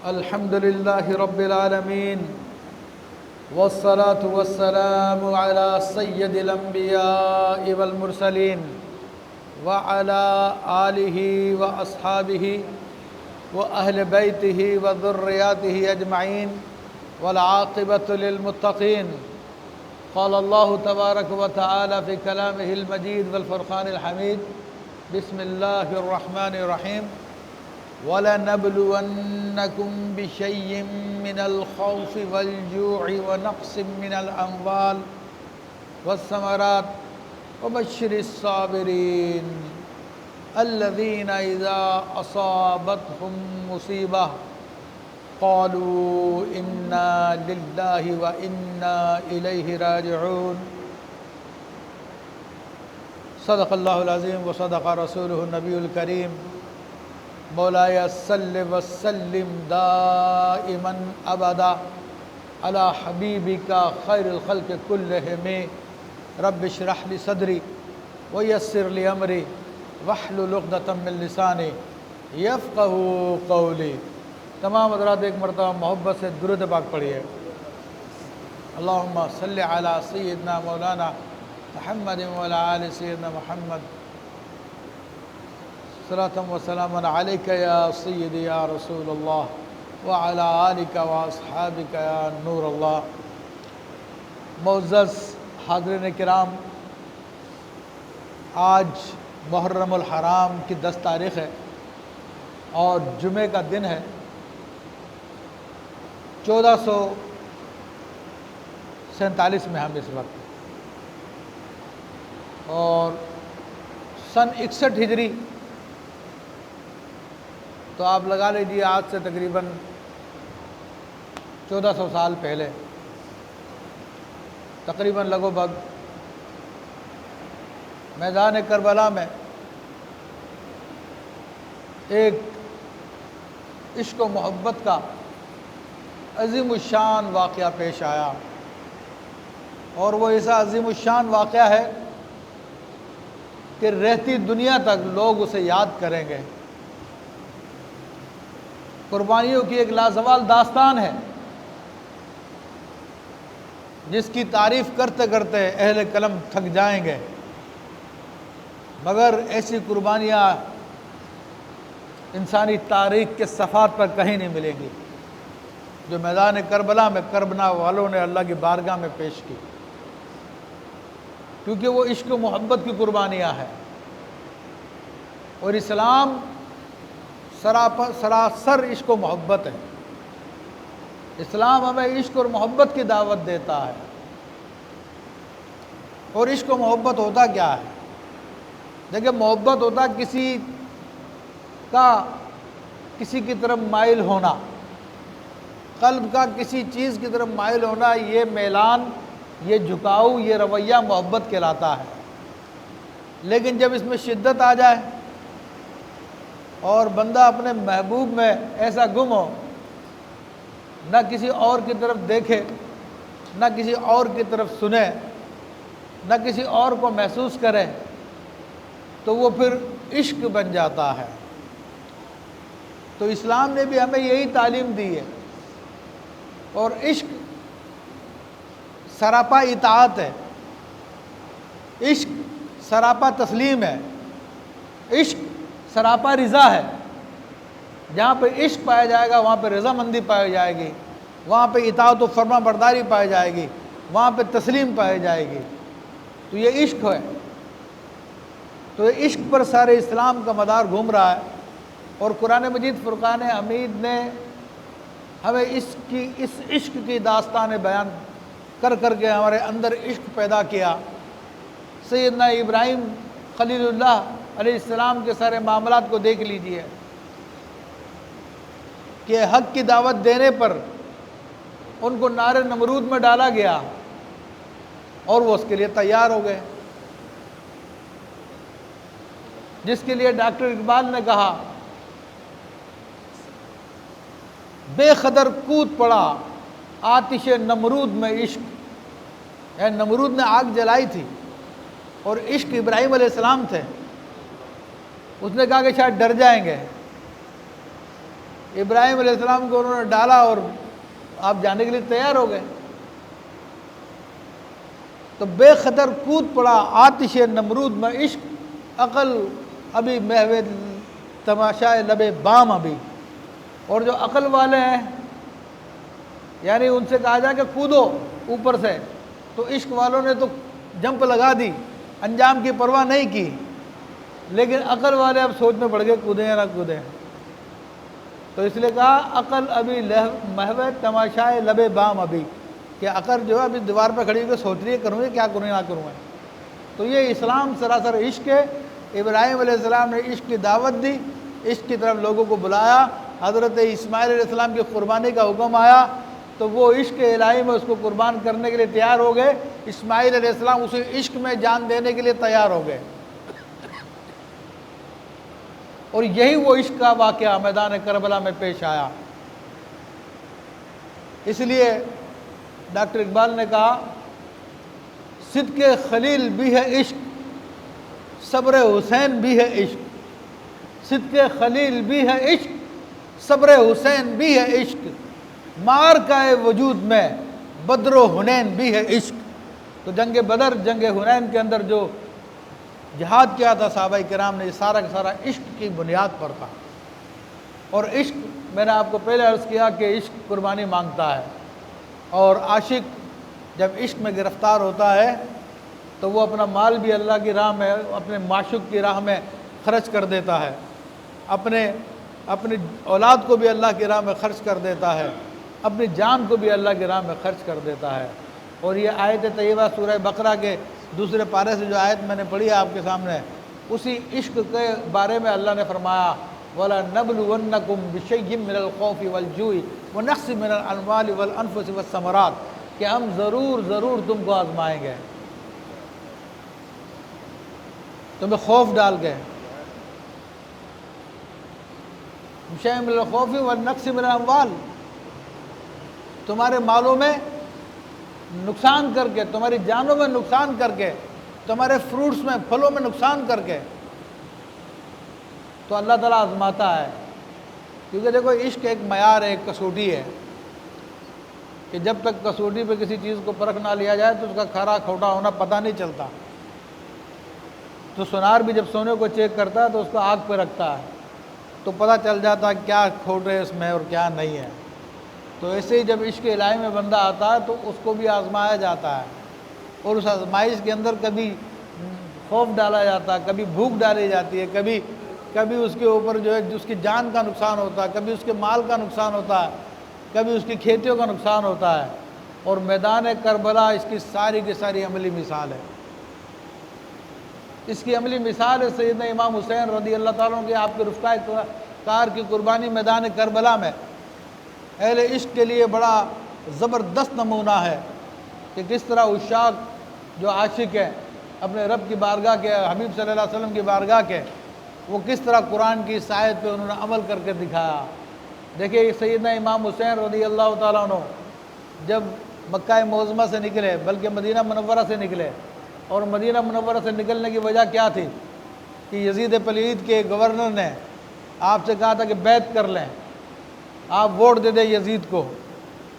الحمد لله رب العالمين والصلاة والسلام على سيد الأنبياء والمرسلين وعلى آله وأصحابه وأهل بيته وذرياته أجمعين والعاقبة للمتقين. قال الله تبارك وتعالى في كلامه المجيد والفرقان الحميد: بسم الله الرحمن الرحيم. وَلَنَبْلُوَنَّكُمْ بِشَيْءٍ مِّنَ الْخَوْفِ وَالْجُوعِ وَنَقْصٍ مِّنَ الْأَمْوَالِ وَالثَّمَرَاتِ وَبَشِّرِ الصَّابِرِينَ الَّذِينَ إِذَا أَصَابَتْهُم مُّصِيبَةٌ قَالُوا إِنَّا لِلَّهِ وَإِنَّا إِلَيْهِ راجعون. صدق اللہ العظیم وصدق رسولہ النبی الکریم. مولایا صلی وسلم دائما ابدا علی حبیبک خیر الخلق کلہم. رب اشرح لی صدری ویسر لی امری واحلل عقدۃ من لسانی یفقہوا قولی. تمام حضرات ایک مرتبہ محبت سے درود پاک پڑھیے. اللہم صلی علی سیدنا مولانا محمد وعلی آل سیدنا محمد. صلاۃ و سلام علیک یا سیدی یا رسول اللہ وعلی آلک و اصحابک یا نور اللہ. معزز حاضرین کرام، آج محرم الحرام کی 10 تاریخ ہے اور جمعہ کا دن ہے. 1447 میں ہم اس وقت، اور سن 61 ہجری، تو آپ لگا لیجیے آج سے تقریباً 1400 سال پہلے، تقریباً لگ بھگ میدان کربلا میں ایک عشق و محبت کا عظیم الشان واقعہ پیش آیا، اور وہ ایسا عظیم الشان واقعہ ہے کہ رہتی دنیا تک لوگ اسے یاد کریں گے. قربانیوں کی ایک لازوال داستان ہے جس کی تعریف کرتے کرتے اہل قلم تھک جائیں گے، مگر ایسی قربانیاں انسانی تاریخ کے صفحات پر کہیں نہیں ملیں گی جو میدان کربلا میں کربلا والوں نے اللہ کی بارگاہ میں پیش کی، کیونکہ وہ عشق و محبت کی قربانیاں ہیں. اور اسلام سراسر عشق و محبت ہے. اسلام ہمیں عشق اور محبت کی دعوت دیتا ہے. اور عشق و محبت ہوتا کیا ہے؟ دیکھیں، محبت ہوتا کسی کی طرف مائل ہونا، قلب کا کسی چیز کی طرف مائل ہونا. یہ میلان، یہ جھکاؤ، یہ رویہ محبت کہلاتا ہے. لیکن جب اس میں شدت آ جائے اور بندہ اپنے محبوب میں ایسا گم ہو، نہ کسی اور کی طرف دیکھے، نہ کسی اور کی طرف سنے، نہ کسی اور کو محسوس کرے، تو وہ پھر عشق بن جاتا ہے. تو اسلام نے بھی ہمیں یہی تعلیم دی ہے. اور عشق سراپا اطاعت ہے، عشق سراپا تسلیم ہے، عشق سراپا رضا ہے. جہاں پہ عشق پایا جائے گا وہاں پہ رضامندی پائی جائے گی، وہاں پہ اطاعت و فرما برداری پائی جائے گی، وہاں پہ تسلیم پائی جائے گی. تو یہ عشق ہے. تو یہ عشق پر سارے اسلام کا مدار گھوم رہا ہے. اور قرآن مجید فرقان حمید نے ہمیں اس عشق کی داستان بیان کر کے ہمارے اندر عشق پیدا کیا. سیدنا ابراہیم خلیل اللہ علیہ السلام کے سارے معاملات کو دیکھ لیجئے کہ حق کی دعوت دینے پر ان کو نار نمرود میں ڈالا گیا اور وہ اس کے لیے تیار ہو گئے. جس کے لیے ڈاکٹر اقبال نے کہا، بے قدر کود پڑا آتش نمرود میں عشق. یعنی نمرود نے آگ جلائی تھی اور عشق ابراہیم علیہ السلام تھے. اس نے کہا کہ شاید ڈر جائیں گے، ابراہیم علیہ السلام کو انہوں نے ڈالا اور آپ جانے کے لیے تیار ہو گئے، تو بے خطر کود پڑا آتش نمرود میں عشق، عقل ابھی محو تماشائے لب بام ابھی۔ اور جو عقل والے ہیں یعنی ان سے کہا جائے کہ کودو اوپر سے، تو عشق والوں نے تو جمپ لگا دی، انجام کی پرواہ نہیں کی، لیکن عقل والے اب سوچ میں پڑ گئے کودیں یا نہ کودیں، تو اس لیے کہا عقل ابھی محو تماشائے لب بام ابھی، کہ عقل جو ہے ابھی دیوار پہ کھڑی ہو کے سوچ رہی ہے کروں گے کیا کروں نہ کروں گا۔ تو یہ اسلام سراسر عشق ہے۔ ابراہیم علیہ السلام نے عشق کی دعوت دی، عشق کی طرف لوگوں کو بلایا، حضرت اسماعیل علیہ السلام کی قربانی کا حکم آیا تو وہ عشق الہی میں اس کو قربان کرنے کے لیے تیار ہو گئے، اسماعیل علیہ السلام اسی عشق میں جان دینے کے لیے تیار ہو گئے، اور یہی وہ عشق کا واقعہ میدان کربلا میں پیش آیا۔ اس لیے ڈاکٹر اقبال نے کہا صدق خلیل بھی ہے عشق، صبر حسین بھی ہے عشق، صدق خلیل بھی ہے عشق، صبر حسین بھی ہے عشق، معرکہ وجود میں بدر و حنین بھی ہے عشق۔ تو جنگ بدر، جنگ حنین کے اندر جو جہاد کیا تھا صحابہ کرام نے، یہ سارا کا سارا عشق کی بنیاد پر تھا۔ اور عشق، میں نے آپ کو پہلے عرض کیا کہ عشق قربانی مانگتا ہے، اور عاشق جب عشق میں گرفتار ہوتا ہے تو وہ اپنا مال بھی اللہ کی راہ میں، اپنے معشوق کی راہ میں خرچ کر دیتا ہے، اپنی اولاد کو بھی اللہ کی راہ میں خرچ کر دیتا ہے، اپنی جان کو بھی اللہ کی راہ میں خرچ کر دیتا ہے۔ اور یہ آیت طیبہ سورہ بقرہ کے دوسرے پارے سے جو آیت میں نے پڑھی ہے آپ کے سامنے، اسی عشق کے بارے میں اللہ نے فرمایا وَلَنَبْلُوَنَّكُمْ بِشَيْءٍ مِّنَ الْخَوْفِ وَالْجُوعِ وَنَقْصٍ مِّنَ الْأَمْوَالِ وَالْأَنفُسِ وَالثَّمَرَاتِ، کہ ہم ضرور تم کو آزمائیں گے، تمہیں خوف ڈال کے، بِشَيْءٍ مِّنَ الْخَوْفِ وَالنَّقْصِ مِّنَ الْأَمْوَالِ، تمہارے مالوں میں نقصان کر کے، تمہاری جانوں میں نقصان کر کے، تمہارے فروٹس میں، پھلوں میں نقصان کر کے، تو اللہ تعالیٰ آزماتا ہے۔ کیونکہ دیکھو عشق ایک معیار ہے، ایک کسوٹی ہے، کہ جب تک کسوٹی پہ کسی چیز کو پرکھ نہ لیا جائے تو اس کا کھرا کھوٹا ہونا پتہ نہیں چلتا۔ تو سونار بھی جب سونے کو چیک کرتا ہے تو اس کو آگ پہ رکھتا ہے تو پتہ چل جاتا ہے کیا کھوٹ ہے اس میں اور کیا نہیں ہے۔ تو ایسے ہی جب عشق الہی میں بندہ آتا ہے تو اس کو بھی آزمایا جاتا ہے، اور اس آزمائش کے اندر کبھی خوف ڈالا جاتا ہے، کبھی بھوک ڈالی جاتی ہے، کبھی اس کے اوپر جو ہے اس کی جان کا نقصان ہوتا ہے، کبھی اس کے مال کا نقصان ہوتا ہے، کبھی اس کی کھیتیوں کا نقصان ہوتا ہے۔ اور میدان کربلا اس کی ساری کی ساری عملی مثال ہے۔ اس کی عملی مثال ہے سیدنا امام حسین رضی اللہ تعالیٰ عنہ کی، آپ کے رفقائے کار کی قربانی میدان کربلا میں اہل عشق کے لیے بڑا زبردست نمونہ ہے کہ کس طرح عشاق جو عاشق ہیں اپنے رب کی بارگاہ کے، حبیب صلی اللہ علیہ وسلم کی بارگاہ کے، وہ کس طرح قرآن کی اس آیت پہ انہوں نے عمل کر کے دکھایا۔ دیکھیے سیدنا امام حسین رضی اللہ تعالیٰ عنہ جب مکہ معظمہ سے نکلے، بلکہ مدینہ منورہ سے نکلے، اور مدینہ منورہ سے نکلنے کی وجہ کیا تھی کہ یزید پلید کے گورنر نے آپ سے کہا تھا کہ بیعت کر لیں، آپ ووٹ دے دیں یزید کو،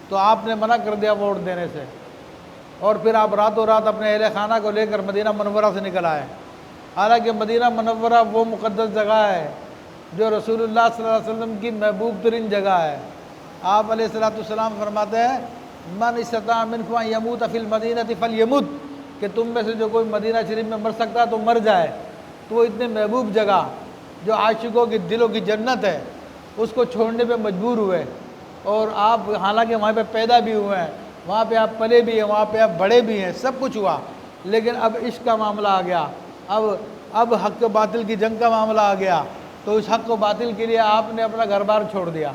تو آپ نے منع کر دیا ووٹ دینے سے، اور پھر آپ راتوں رات اپنے اہل خانہ کو لے کر مدینہ منورہ سے نکل آئے۔ حالانکہ مدینہ منورہ وہ مقدس جگہ ہے جو رسول اللہ صلی اللہ علیہ وسلم کی محبوب ترین جگہ ہے۔ آپ علیہ السلام فرماتے ہیں من استطاع منکم ان یموت فی المدینہ فلیمت، کہ تم میں سے جو کوئی مدینہ شریف میں مر سکتا ہے تو مر جائے۔ تو وہ اتنے محبوب جگہ جو عاشقوں کی دلوں کی جنت ہے، اس کو چھوڑنے پہ مجبور ہوئے، اور آپ حالانکہ وہاں پہ پیدا بھی ہوئے ہیں، وہاں پہ آپ پلے بھی ہیں، وہاں پہ آپ بڑے بھی ہیں، سب کچھ ہوا، لیکن اب عشق کا معاملہ آ گیا، اب حق و باطل کی جنگ کا معاملہ آ گیا، تو اس حق و باطل کے لیے آپ نے اپنا گھر بار چھوڑ دیا،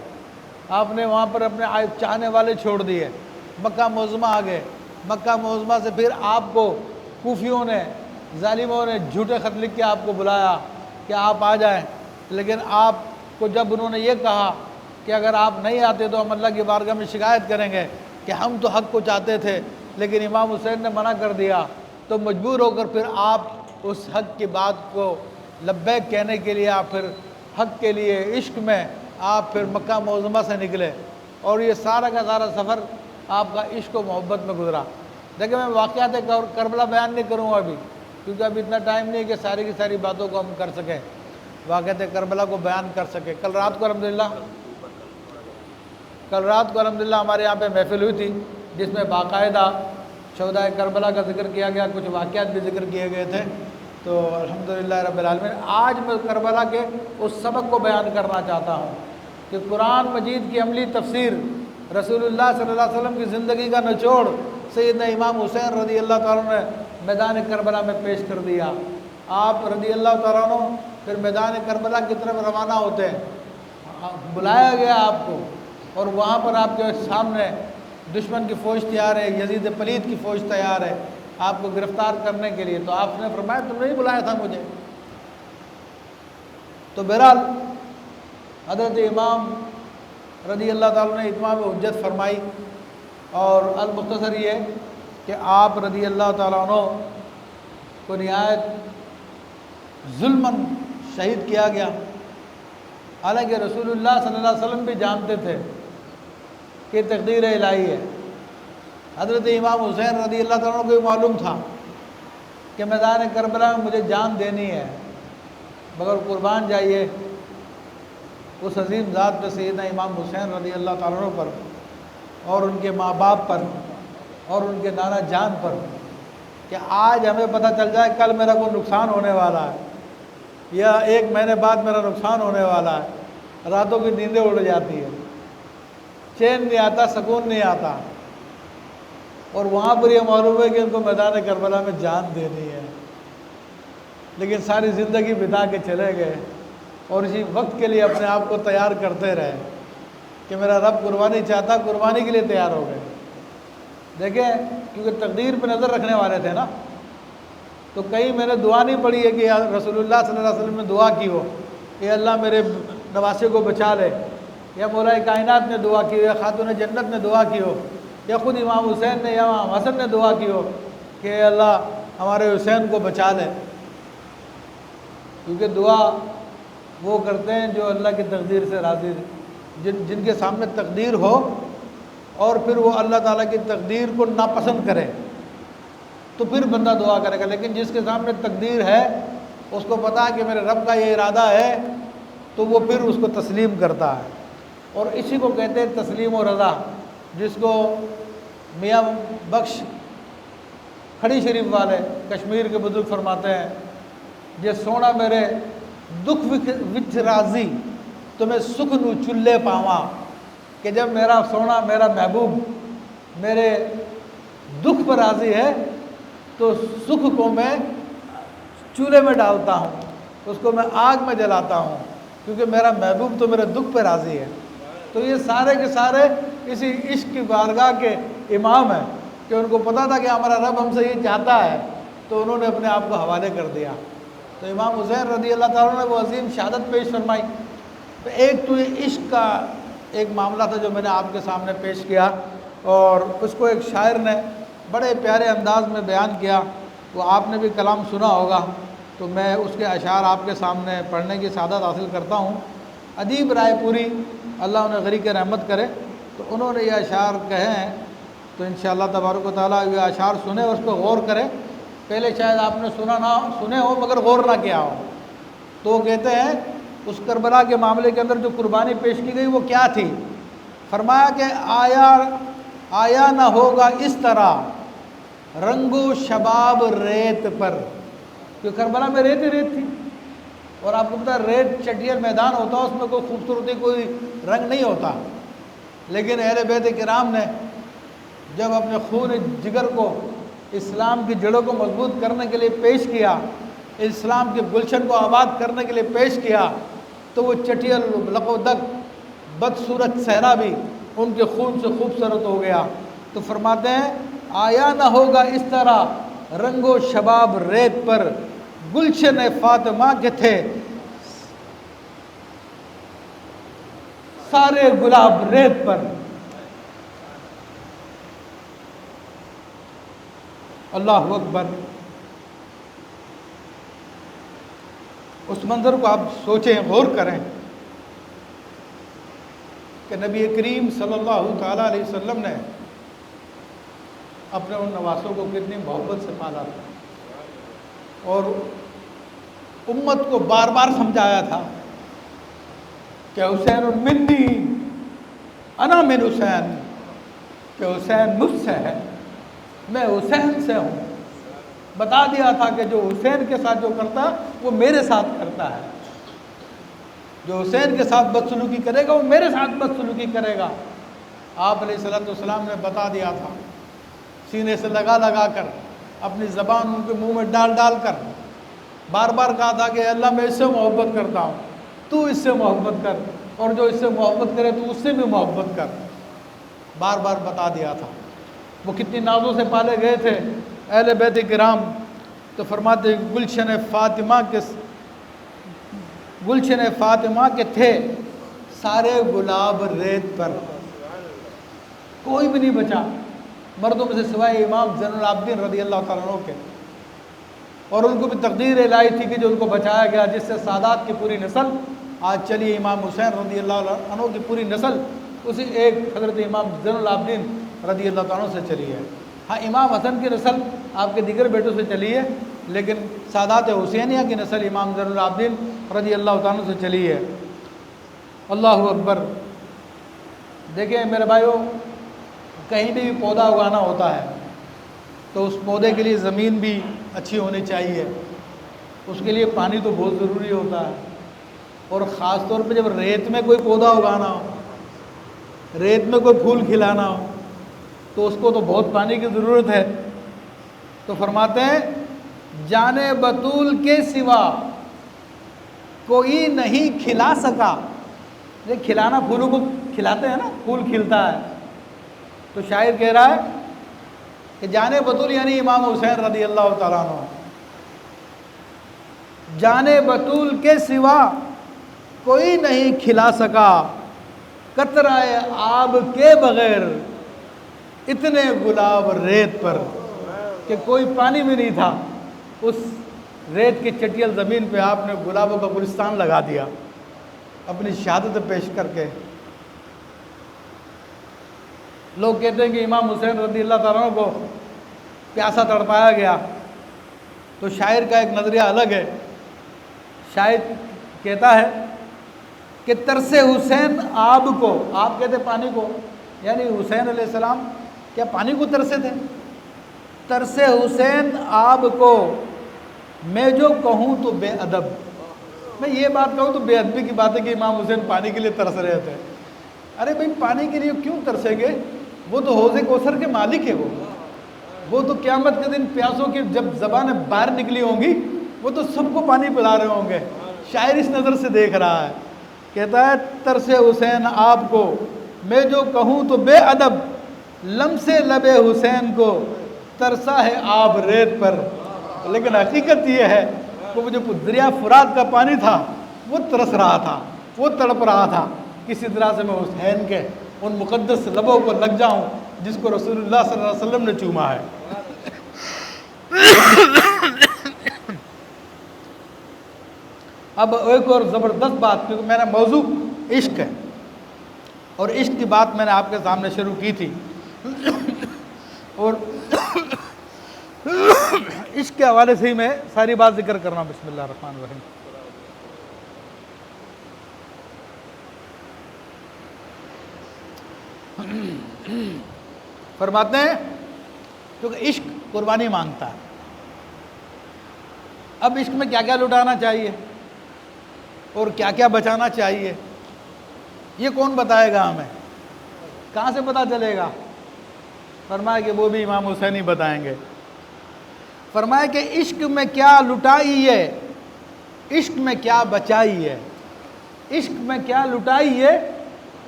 آپ نے وہاں پر اپنے چاہنے والے چھوڑ دیے، مکہ معظمہ آ گئے۔ مکہ معظمہ سے پھر آپ کو کوفیوں نے، ظالموں نے جھوٹے خط لکھ کے آپ کو بلایا کہ آپ آ جائیں، لیکن آپ کو جب انہوں نے یہ کہا کہ اگر آپ نہیں آتے تو ہم اللہ کی بارگاہ میں شکایت کریں گے کہ ہم تو حق کو چاہتے تھے، لیکن امام حسین نے منع کر دیا، تو مجبور ہو کر پھر آپ اس حق کی بات کو لبیک کہنے کے لیے آپ پھر حق کے لیے عشق میں آپ پھر مکہ معظمہ سے نکلے اور یہ سارا کا سارا سفر آپ کا عشق و محبت میں گزرا۔ دیکھیں میں واقعات کربلا بیان نہیں کروں گا ابھی، کیونکہ ابھی اتنا ٹائم نہیں ہے کہ ساری کی ساری باتوں کو ہم کر سکیں، واقعات کربلا کو بیان کر سکیں۔ کل رات کو الحمدللہ ہمارے یہاں پہ محفل ہوئی تھی، جس میں باقاعدہ شہدائے کربلا کا ذکر کیا گیا، کچھ واقعات بھی ذکر کیے گئے تھے۔ تو الحمدللہ رب العالمین، آج میں کربلا کے اس سبق کو بیان کرنا چاہتا ہوں کہ قرآن مجید کی عملی تفسیر، رسول اللہ صلی اللہ علیہ وسلم کی زندگی کا نچوڑ سیدنا امام حسین رضی اللہ تعالیٰ نے میدان کربلا میں پیش کر دیا۔ آپ رضی اللہ تعالیٰ عنہ پھر میدان کربلا کی طرف روانہ ہوتے ہیں، بلایا گیا آپ کو، اور وہاں پر آپ کے سامنے دشمن کی فوج تیار ہے، یزید پلید کی فوج تیار ہے آپ کو گرفتار کرنے کے لیے۔ تو آپ نے فرمایا تم نے ہی بلایا تھا مجھے۔ تو بہرحال حضرت امام رضی اللہ تعالیٰ نے اتمام حجت فرمائی، اور المختصر یہ کہ آپ رضی اللہ تعالیٰ عنہ کو نہایت ظلماً شہید کیا گیا۔ حالانکہ رسول اللہ صلی اللہ علیہ وسلم بھی جانتے تھے کہ تقدیر الہی ہے۔ حضرت امام حسین رضی اللہ تعالیٰ عنہ کو یہ معلوم تھا کہ میدان کربلا میں مجھے جان دینی ہے، مگر قربان جائیے اس عظیم ذات پہ، سیدنا امام حسین رضی اللہ تعالیٰ عنہ پر، اور ان کے ماں باپ پر، اور ان کے نانا جان پر، کہ آج ہمیں پتہ چل جائے کل میرا کوئی نقصان ہونے والا ہے یا 1 مہینے بعد میرا نقصان ہونے والا ہے، راتوں کی نیندیں اڑ جاتی ہے، چین نہیں آتا، سکون نہیں آتا، اور وہاں پر یہ معلوم ہے کہ ان کو میدان کربلا میں جان دینی ہے، لیکن ساری زندگی بتا کے چلے گئے اور اسی وقت کے لیے اپنے آپ کو تیار کرتے رہے کہ میرا رب قربانی چاہتا، قربانی کے لیے تیار ہو گئے۔ دیکھیں کیونکہ تقدیر پہ نظر رکھنے والے تھے نا، تو کہیں میں نے دعا نہیں پڑھی ہے کہ رسول اللہ صلی اللہ علیہ وسلم نے دعا کی ہو کہ اللہ میرے نواسے کو بچا لے، یا مولا کائنات نے دعا کی ہو، یا خاتون جنت نے دعا کی ہو، یا خود امام حسین نے یا امام حسن نے دعا کی ہو کہ اللہ ہمارے حسین کو بچا لے، کیونکہ دعا وہ کرتے ہیں جو اللہ کی تقدیر سے راضی، جن کے سامنے تقدیر ہو اور پھر وہ اللہ تعالیٰ کی تقدیر کو ناپسند کرے تو پھر بندہ دعا کرے گا، لیکن جس کے سامنے تقدیر ہے اس کو پتا ہے کہ میرے رب کا یہ ارادہ ہے، تو وہ پھر اس کو تسلیم کرتا ہے، اور اسی کو کہتے ہیں تسلیم و رضا، جس کو میاں بخش کھڑی شریف والے کشمیر کے بزرگ فرماتے ہیں، جے سونا میرے دکھ وچ راضی تو میں سکھ نو چلے پاواں، کہ جب میرا سونا، میرا محبوب میرے دکھ پر راضی ہے تو سکھ کو میں چولہے میں ڈالتا ہوں، اس کو میں آگ میں جلاتا ہوں، کیونکہ میرا محبوب تو میرے دکھ پہ راضی ہے۔ تو یہ سارے کے سارے اسی عشق کی بارگاہ کے امام ہیں کہ ان کو پتہ تھا کہ ہمارا رب ہم سے یہ چاہتا ہے، تو انہوں نے اپنے آپ کو حوالے کر دیا۔ تو امام حسین رضی اللہ تعالیٰ نے وہ عظیم شہادت پیش فرمائی۔ تو ایک تو یہ عشق کا ایک معاملہ تھا جو میں نے آپ کے سامنے پیش کیا، اور اس کو ایک شاعر نے بڑے پیارے انداز میں بیان کیا، وہ آپ نے بھی کلام سنا ہوگا، تو میں اس کے اشعار آپ کے سامنے پڑھنے کی سعادت حاصل کرتا ہوں۔ ادیب رائے پوری اللہ انہیں غریق رحمت کرے، تو انہوں نے یہ اشعار کہے ہیں، تو انشاءاللہ تبارک و تعالیٰ یہ اشعار سنے اور اس پہ غور کرے۔ پہلے شاید آپ نے سنے ہو مگر غور نہ کیا ہو۔ تو وہ کہتے ہیں اس کربلا کے معاملے کے اندر جو قربانی پیش کی گئی وہ کیا تھی؟ فرمایا کہ آیا نہ ہوگا اس طرح رنگ و شباب ریت پر، کیونکہ کربلا میں ریت ہی ریت تھی، اور آپ کو پتہ ریت چٹیل میدان ہوتا ہے، اس میں کوئی خوبصورتی، کوئی رنگ نہیں ہوتا، لیکن اہل بیت کرام نے جب اپنے خون جگر کو اسلام کی جڑوں کو مضبوط کرنے کے لیے پیش کیا، اسلام کے گلشن کو آباد کرنے کے لیے پیش کیا، تو وہ چٹیل لقودک بدصورت صحرا بھی ان کے خون سے خوبصورت ہو گیا۔ تو فرماتے ہیں آیا نہ ہوگا اس طرح رنگ و شباب ریت پر، گلشن فاطمہ کے تھے سارے گلاب ریت پر۔ اللہ اکبر۔ اس منظر کو آپ سوچیں، غور کریں کہ نبی کریم صلی اللہ تعالیٰ علیہ وسلم نے اپنے ان نواسوں کو کتنی محبت سے پالا تھا اور امت کو بار بار سمجھایا تھا کہ حسین منی انا من حسین، کہ حسین مجھ سے ہے، میں حسین سے ہوں۔ بتا دیا تھا کہ جو حسین کے ساتھ جو کرتا وہ میرے ساتھ کرتا ہے، جو حسین کے ساتھ بدسلوکی کرے گا وہ میرے ساتھ بدسلوکی کرے گا۔ آپ علیہ الصلوۃ والسلام نے بتا دیا تھا، سینے سے لگا لگا کر، اپنی زبان ان کے منہ میں ڈال ڈال کر بار بار کہا تھا کہ اللہ میں اس سے محبت کرتا ہوں، تو اس سے محبت کر، اور جو اس سے محبت کرے تو اس سے بھی محبت کر، بار بار بتا دیا تھا۔ وہ کتنی نازوں سے پالے گئے تھے اہل بیت کرام، تو فرماتے گلشن فاطمہ کے تھے سارے گلاب ریت پر، کوئی بھی نہیں بچا مردوں میں سے سوائے امام زین العابدین رضی اللہ تعالیٰ عنہ کے، اور ان کو بھی تقدیر الہی تھی کہ جو ان کو بچایا گیا، جس سے سادات کی پوری نسل آج چلی، امام حسین رضی اللہ عنہ کی پوری نسل اسی ایک حضرت امام زین العابدین رضی اللہ تعالیٰ عنہ سے چلی ہے۔ ہاں امام حسن کی نسل آپ کے دیگر بیٹوں سے چلی ہے، لیکن سادات حسینیہ کی نسل امام زین العابدین رضی اللہ تعالیٰ عنہ سے چلی ہے۔ اللہ اکبر۔ دیکھیں میرے بھائیوں، کہیں بھی پودا اگانا ہوتا ہے تو اس پودے کے لیے زمین بھی اچھی ہونی چاہیے، اس کے لیے پانی تو بہت ضروری ہوتا ہے، اور خاص طور پہ جب ریت میں کوئی پودا اگانا ہو، ریت میں کوئی پھول کھلانا ہو تو اس کو تو بہت پانی کی ضرورت ہے۔ تو فرماتے ہیں جان بطول کے سوا کوئی نہیں کھلا سکا۔ یہ کھلانا، پھولوں کو کھلاتے ہیں نا، پھول کھلتا ہے، تو شاعر کہہ رہا ہے کہ جان بطول یعنی امام حسین رضی اللہ تعالیٰ عنہ، جان بطول کے سوا کوئی نہیں کھلا سکا، قطرہ آب کے بغیر اتنے گلاب ریت پر، کہ کوئی پانی بھی نہیں تھا، اس ریت کی چٹیل زمین پہ آپ نے گلابوں کا گلستان لگا دیا اپنی شہادت پیش کر کے۔ لوگ کہتے ہیں کہ امام حسین رضی اللہ تعالیٰ عنہ کو پیاسا تڑپایا گیا، تو شاعر کا ایک نظریہ الگ ہے۔ شاعر کہتا ہے کہ ترس حسین آب کو، آپ کہتے پانی کو، یعنی حسین علیہ السلام کیا پانی کو ترسے تھے؟ ترس حسین آب کو میں جو کہوں تو بے ادب، میں یہ بات کہوں تو بے ادبی کی بات ہے کہ امام حسین پانی کے لیے ترس رہے تھے۔ ارے بھائی پانی کے لیے کیوں ترسیں گے؟ وہ تو حوض کوثر کے مالک ہے، وہ تو قیامت کے دن پیاسوں کی جب زبانیں باہر نکلی ہوں گی وہ تو سب کو پانی پلا رہے ہوں گے۔ شاعر اس نظر سے دیکھ رہا ہے، کہتا ہے ترس حسین آپ کو میں جو کہوں تو بے ادب، لمس لب حسین کو ترسا ہے آب ریت پر۔ لیکن حقیقت یہ ہے کہ وہ جو دریا فرات کا پانی تھا وہ ترس رہا تھا، وہ تڑپ رہا تھا، کسی طرح سے میں حسین کے ان مقدس لبوں کو لگ جاؤں جس کو رسول اللہ صلی اللہ علیہ وسلم نے چوما ہے۔ اب ایک اور زبردست بات، کیونکہ میرا موضوع عشق ہے اور عشق کی بات میں نے آپ کے سامنے شروع کی تھی، اور عشق کے حوالے سے ہی میں ساری بات ذکر کرنا۔ بسم اللہ الرحمن الرحیم۔ فرماتے ہیں کیونکہ عشق قربانی مانگتا ہے۔ اب عشق میں کیا کیا لٹانا چاہیے اور کیا کیا بچانا چاہیے، یہ کون بتائے گا ہمیں؟ کہاں سے پتہ چلے گا؟ فرمایا کہ وہ بھی امام حسین ہی بتائیں گے۔ فرمایا کہ عشق میں کیا لٹائی ہے، عشق میں کیا بچائی ہے، عشق میں کیا لٹائی ہے،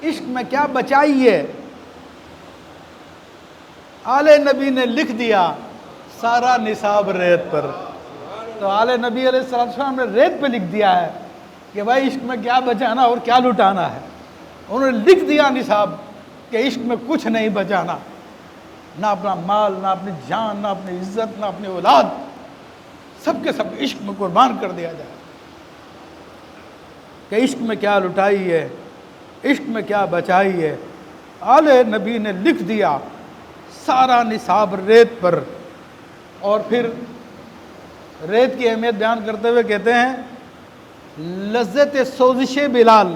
عشق میں کیا بچائی ہے، آل نبی نے لکھ دیا سارا نصاب ریت پر۔ تو آل نبی علیہ السلام نے ریت پہ لکھ دیا ہے کہ بھائی عشق میں کیا بچانا اور کیا لٹانا ہے۔ انہوں نے لکھ دیا نصاب کہ عشق میں کچھ نہیں بچانا، نہ اپنا مال، نہ اپنی جان، نہ اپنی عزت، نہ اپنی اولاد، سب کے سب عشق میں قربان کر دیا جائے۔ کہ عشق میں کیا لٹائی ہے، عشق میں کیا بچائی ہے۔ آل نبی نے لکھ دیا سارا نصاب ریت پر، اور پھر ریت کی اہمیت بیان کرتے ہوئے کہتے ہیں لذت سوزش بلال،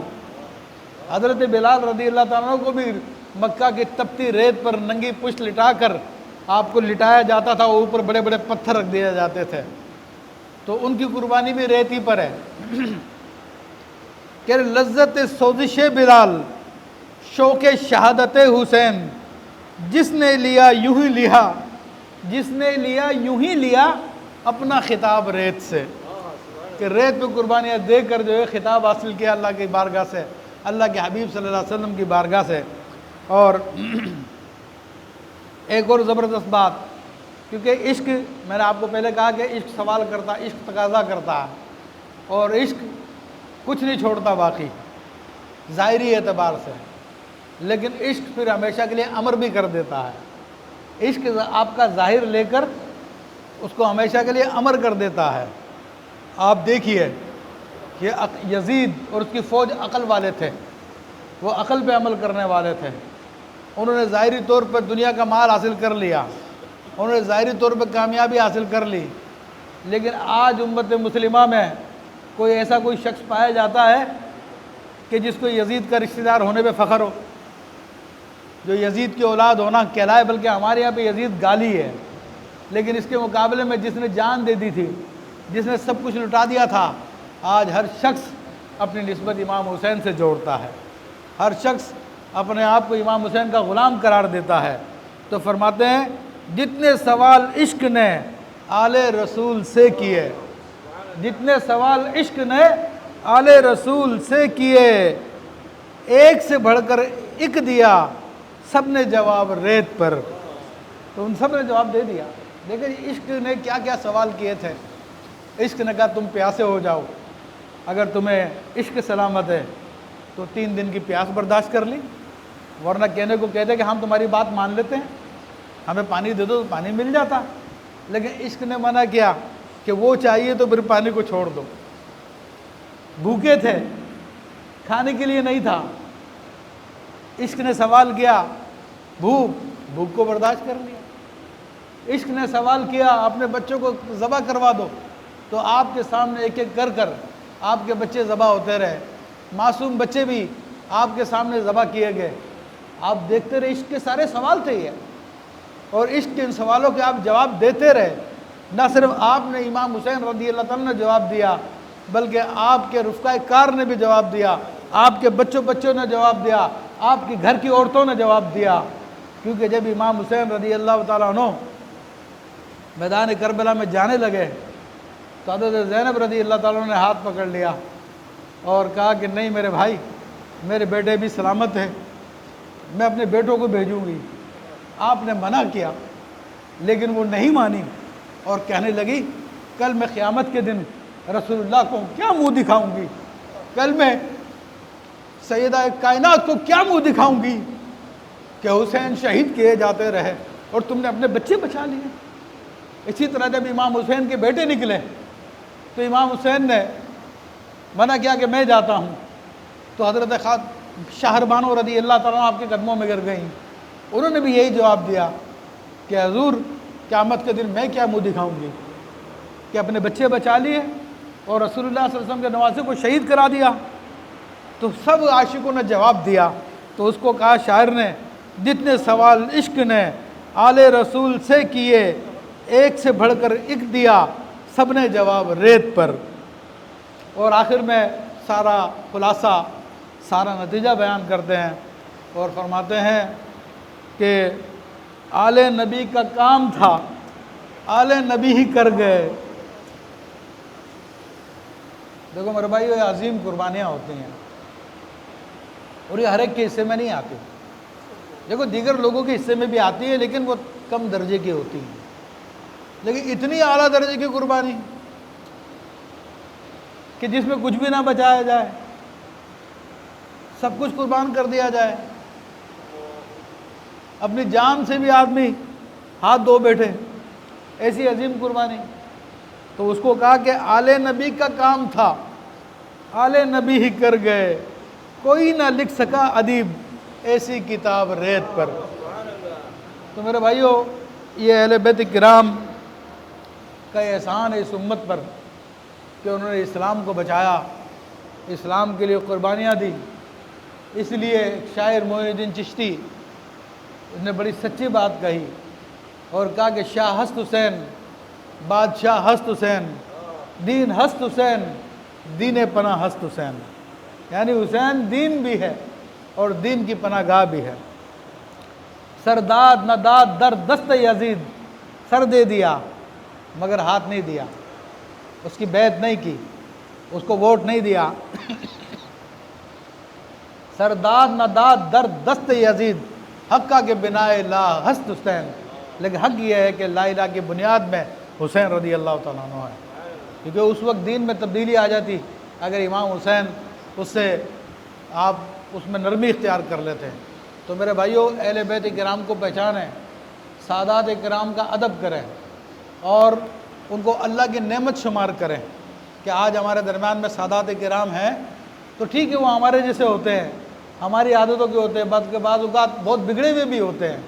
حضرت بلال رضی اللہ تعالیٰ عنہ کو بھی مکہ کی تپتی ریت پر ننگی پشت لٹا کر آپ کو لٹایا جاتا تھا، اوپر بڑے بڑے پتھر رکھ دیے جاتے تھے، تو ان کی قربانی بھی ریت ہی پر ہے۔ کہ لذت سوزش بلال شوق شہادت حسین، جس نے لیا یوں ہی لیا، جس نے لیا یوں ہی لیا اپنا خطاب ریت سے، کہ ریت پہ قربانیاں دے کر جو ہے خطاب حاصل کیا اللہ کی بارگاہ سے، اللہ کے حبیب صلی اللہ علیہ وسلم کی بارگاہ سے۔ اور ایک اور زبردست بات، کیونکہ عشق، میں نے آپ کو پہلے کہا کہ عشق سوال کرتا، عشق تقاضا کرتا ہے، اور عشق کچھ نہیں چھوڑتا باقی ظاہری اعتبار سے، لیکن عشق پھر ہمیشہ کے لیے امر بھی کر دیتا ہے۔ عشق آپ کا ظاہر لے کر اس کو ہمیشہ کے لیے امر کر دیتا ہے۔ آپ دیکھیے کہ یزید اور اس کی فوج عقل والے تھے، وہ عقل پہ عمل کرنے والے تھے، انہوں نے ظاہری طور پر دنیا کا مال حاصل کر لیا، انہوں نے ظاہری طور پر کامیابی حاصل کر لی، لیکن آج امت مسلمہ میں کوئی ایسا کوئی شخص پایا جاتا ہے کہ جس کو یزید کا رشتہ دار ہونے پہ فخر ہو، جو یزید کی اولاد ہونا کہلائے، بلکہ ہمارے یہاں پہ یزید گالی ہے، لیکن اس کے مقابلے میں جس نے جان دے دی تھی، جس نے سب کچھ لٹا دیا تھا، آج ہر شخص اپنی نسبت امام حسین سے جوڑتا ہے، ہر شخص اپنے آپ کو امام حسین کا غلام قرار دیتا ہے۔ تو فرماتے ہیں جتنے سوال عشق نے آل رسول سے کیے، جتنے سوال عشق نے آل رسول سے کیے، ایک سے بڑھ کر ایک دیا سب نے جواب ریت پر، تو ان سب نے جواب دے دیا۔ دیکھیں عشق نے کیا کیا سوال کیے تھے۔ عشق نے کہا تم پیاسے ہو جاؤ، اگر تمہیں عشق سلامت ہے تو 3 دن کی پیاس برداشت کر لی، ورنہ کہنے کو کہتے کہ ہم تمہاری بات مان لیتے ہیں، ہمیں پانی دے دو تو پانی مل جاتا، لیکن عشق نے منع کیا کہ وہ چاہیے تو پھر پانی کو چھوڑ دو۔ بھوکے تھے، کھانے کے لیے نہیں تھا، عشق نے سوال کیا، بھوک کو برداشت کر لیا۔ عشق نے سوال کیا اپنے بچوں کو ذبح کروا دو، تو آپ کے سامنے ایک ایک کر کر آپ کے بچے ذبح ہوتے رہے، معصوم بچے بھی آپ کے سامنے ذبح کیے گئے۔ آپ دیکھتے رہے، عشق کے سارے سوال تھے یہ، اور عشق کے ان سوالوں کے آپ جواب دیتے رہے۔ نہ صرف آپ نے امام حسین رضی اللہ تعالیٰ نے جواب دیا، بلکہ آپ کے رفقائے کار نے بھی جواب دیا، آپ کے بچوں نے جواب دیا، آپ کی گھر کی عورتوں نے جواب دیا، کیونکہ جب امام حسین رضی اللہ تعالیٰ عنہ میدان کربلا میں جانے لگے تو حضرت زینب رضی اللہ تعالیٰ عنہ نے ہاتھ پکڑ لیا اور کہا کہ نہیں میرے بھائی، میرے بیٹے بھی سلامت ہیں، میں اپنے بیٹوں کو بھیجوں گی۔ آپ نے منع کیا، لیکن وہ نہیں مانی اور کہنے لگی کل میں قیامت کے دن رسول اللہ کو کیا منہ دکھاؤں گی، کل میں سیدہ کائنات کو کیا منہ دکھاؤں گی کہ حسین شہید کیے جاتے رہے اور تم نے اپنے بچے بچا لیے۔ اسی طرح جب امام حسین کے بیٹے نکلے تو امام حسین نے منع کیا کہ میں جاتا ہوں، تو حضرت شاہر بانو رضی اللہ تعالیٰ آپ کے قدموں میں گر گئیں، انہوں نے بھی یہی جواب دیا کہ حضور قیامت کے دن میں کیا منہ دکھاؤں گی کہ اپنے بچے بچا لیے اور رسول اللہ صلی اللہ علیہ وسلم کے نواسے کو شہید کرا دیا۔ تو سب عاشقوں نے جواب دیا، تو اس کو کہا شاعر نے جتنے سوال عشق نے آل رسول سے کیے، ایک سے بڑھ کر ایک دیا سب نے جواب ریت پر۔ اور آخر میں سارا خلاصہ، سارا نتیجہ بیان کرتے ہیں اور فرماتے ہیں کہ آل نبی کا کام تھا، آل نبی ہی کر گئے۔ دیکھو میرے بھائی، یہ عظیم قربانیاں ہوتی ہیں اور یہ ہر ایک کے حصے میں نہیں آتی۔ دیکھو دیگر لوگوں کے حصے میں بھی آتی ہے لیکن وہ کم درجے کی ہوتی ہیں، لیکن اتنی اعلیٰ درجے کی قربانی کہ جس میں کچھ بھی نہ بچایا جائے، سب کچھ قربان کر دیا جائے، اپنی جان سے بھی آدمی ہاتھ دھو بیٹھے، ایسی عظیم قربانی۔ تو اس کو کہا کہ آل نبی کا کام تھا، آل نبی ہی کر گئے۔ کوئی نہ لکھ سکا ادیب ایسی کتاب ریت پر۔ تو میرے بھائیوں، یہ اہل بیت کرام کا احسان ہے اس امت پر کہ انہوں نے اسلام کو بچایا، اسلام کے لیے قربانیاں دی۔ اس لیے شاعر معین الدین چشتی نے بڑی سچی بات کہی اور کہا کہ شاہ ہست حسین، بادشاہ ہست حسین، دین ہست حسین، دین پناہ ہست حسین۔ یعنی حسین دین بھی ہے اور دین کی پناہ گاہ بھی ہے۔ سرداد نداد در دست یزید، سر دے دیا مگر ہاتھ نہیں دیا، اس کی بیعت نہیں کی، اس کو ووٹ نہیں دیا۔ سرداد نداد در دست یزید، حقہ کے بنائے لا ہست حسین، لیکن حق یہ ہے کہ لا الہ کی بنیاد میں حسین رضی اللہ تعالیٰ عنہ ہے، کیونکہ اس وقت دین میں تبدیلی آ جاتی اگر امام حسین اس سے آپ اس میں نرمی اختیار کر لیتے ہیں۔ تو میرے بھائیوں، اہل بیت کرام کو پہچانیں، سادات کرام کا ادب کریں اور ان کو اللہ کی نعمت شمار کریں کہ آج ہمارے درمیان میں سادات کرام ہیں تو ٹھیک ہے، وہ ہمارے جیسے ہوتے ہیں، ہماری عادتوں کے ہوتے ہیں، بعض اوقات بہت بگڑے ہوئے بھی ہوتے ہیں،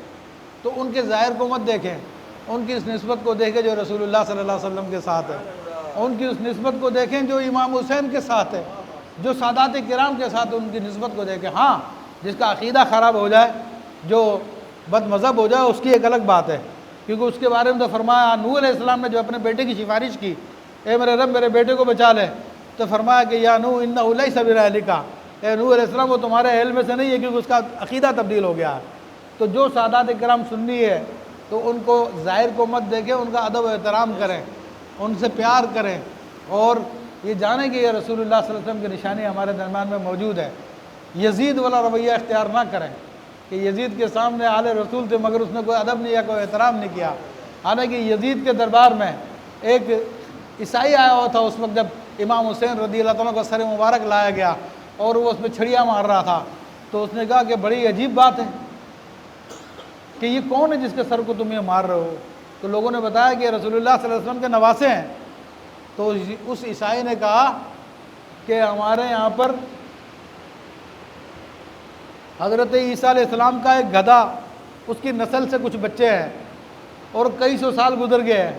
تو ان کے ظاہر کو مت دیکھیں، ان کی اس نسبت کو دیکھیں جو رسول اللہ صلی اللہ علیہ وسلم کے ساتھ ہے، ان کی اس نسبت کو دیکھیں جو امام حسین کے ساتھ ہے، جو سادات کرام کے ساتھ ان کی نسبت کو دیکھیں۔ ہاں، جس کا عقیدہ خراب ہو جائے، جو بد مذہب ہو جائے، اس کی ایک الگ بات ہے، کیونکہ اس کے بارے میں تو فرمایا، نوح علیہ السلام نے جو اپنے بیٹے کی سفارش کی، اے میرے رب میرے بیٹے کو بچا لے، تو فرمایا کہ یا نوح انہ لیس من اہلک، اے نوح علیہ السلام وہ تمہارے اہل میں سے نہیں ہے کیونکہ اس کا عقیدہ تبدیل ہو گیا ہے۔ تو جو سادات کرام سنی ہے تو ان کو ظاہر کو مت دیکھیں، ان کا ادب و احترام کریں، ان سے پیار کریں اور یہ جانیں کہ یہ رسول اللہ صلی اللہ علیہ وسلم کی نشانی ہمارے درمیان میں موجود ہے۔ یزید والا رویہ اختیار نہ کریں کہ یزید کے سامنے آل رسول تھے مگر اس نے کوئی ادب نہیں یا کوئی احترام نہیں کیا۔ حالانکہ یزید کے دربار میں ایک عیسائی آیا ہوا تھا اس وقت جب امام حسین رضی اللہ تعالیٰ کا سر مبارک لایا گیا اور وہ اس میں چھڑیاں مار رہا تھا، تو اس نے کہا کہ بڑی عجیب بات ہے کہ یہ کون ہے جس کے سر کو تم یہ مار رہے ہو؟ تو لوگوں نے بتایا کہ رسول اللہ صلی اللہ علیہ وسلم کے نواسے ہیں۔ تو اس عیسائی نے کہا کہ ہمارے یہاں پر حضرت عیسیٰ علیہ السلام کا ایک گدھا، اس کی نسل سے کچھ بچے ہیں اور کئی سو سال گزر گئے ہیں،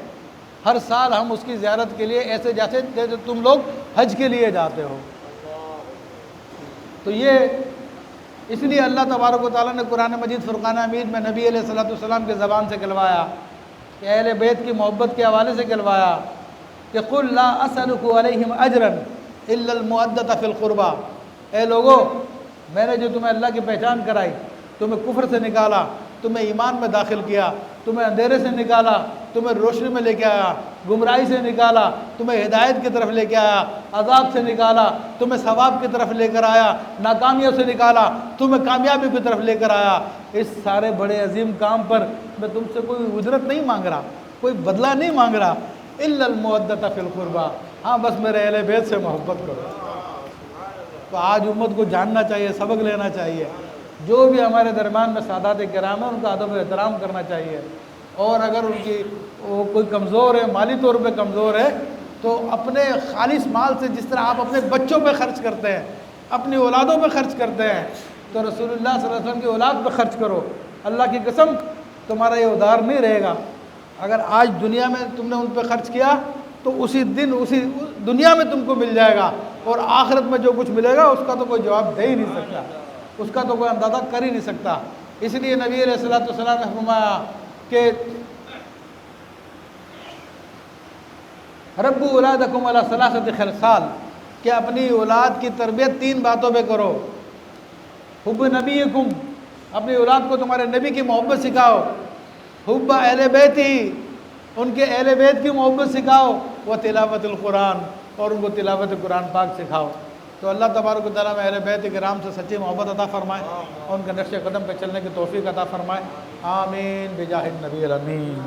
ہر سال ہم اس کی زیارت کے لیے ایسے جیسے تم لوگ حج کے لیے جاتے ہو۔ تو یہ اس لیے اللہ تبارک و تعالیٰ نے قرآن مجید فرقان حمید میں نبی علیہ الصلوۃ والسلام کی زبان سے کہلوایا، کہ اہل بیت کی محبت کے حوالے سے کہلوایا کہ قل لا اسألکم علیہم اجرا الا المودۃ فی القربى، اے لوگو میں نے جو تمہیں اللہ کی پہچان کرائی، تمہیں کفر سے نکالا، تمہیں ایمان میں داخل کیا، تمہیں اندھیرے سے نکالا، تمہیں روشنی میں لے کے آیا، گمراہی سے نکالا، تمہیں ہدایت کی طرف لے کے آیا، عذاب سے نکالا، تمہیں ثواب کی طرف لے کر آیا، ناکامیوں سے نکالا، تمہیں کامیابی کی طرف لے کر آیا۔ اس سارے بڑے عظیم کام پر میں تم سے کوئی اجرت نہیں مانگ رہا، کوئی بدلہ نہیں مانگ رہا، الا المودۃ فی القربى، ہاں بس میرے اہل بیت سے محبت کرو۔ تو آج امت کو جاننا چاہیے، سبق لینا چاہیے، جو بھی ہمارے درمیان میں سادات کرام ہیں ان کا ادب و احترام کرنا چاہیے، اور اگر ان کی وہ کوئی کمزور ہے، مالی طور پہ کمزور ہے، تو اپنے خالص مال سے جس طرح آپ اپنے بچوں پہ خرچ کرتے ہیں، اپنی اولادوں پہ خرچ کرتے ہیں، تو رسول اللہ صلی اللہ علیہ وسلم کی اولاد پہ خرچ کرو۔ اللہ کی قسم تمہارا یہ ادھار نہیں رہے گا۔ اگر آج دنیا میں تم نے ان پہ خرچ کیا تو اسی دن اسی دنیا میں تم کو مل جائے گا، اور آخرت میں جو کچھ ملے گا اس کا تو کوئی جواب دے ہی نہیں سکتا، اس کا تو کوئی اندازہ کر ہی نہیں سکتا۔ اس لیے نبی علیہ الصلوۃ والسلام نے فرمایا کہ ربوا اولادکم علی ثلاثۃ خصال، کہ اپنی اولاد کی تربیت 3 باتوں پہ کرو۔ حب نبیکم، اپنی اولاد کو تمہارے نبی کی محبت سکھاؤ، حب اہل بیت ہی، ان کے اہل بیت کی محبت سکھاؤ، و تلاوت القرآن، اور ان کو تلاوت قرآن پاک سکھاؤ۔ تو اللہ تبارک و تعالیٰ میں اہل بیت کرام سے سچی محبت عطا فرمائے اور ان کے نقش قدم پہ چلنے کی توفیق عطا فرمائے، آمین بجاہ النبی الامین۔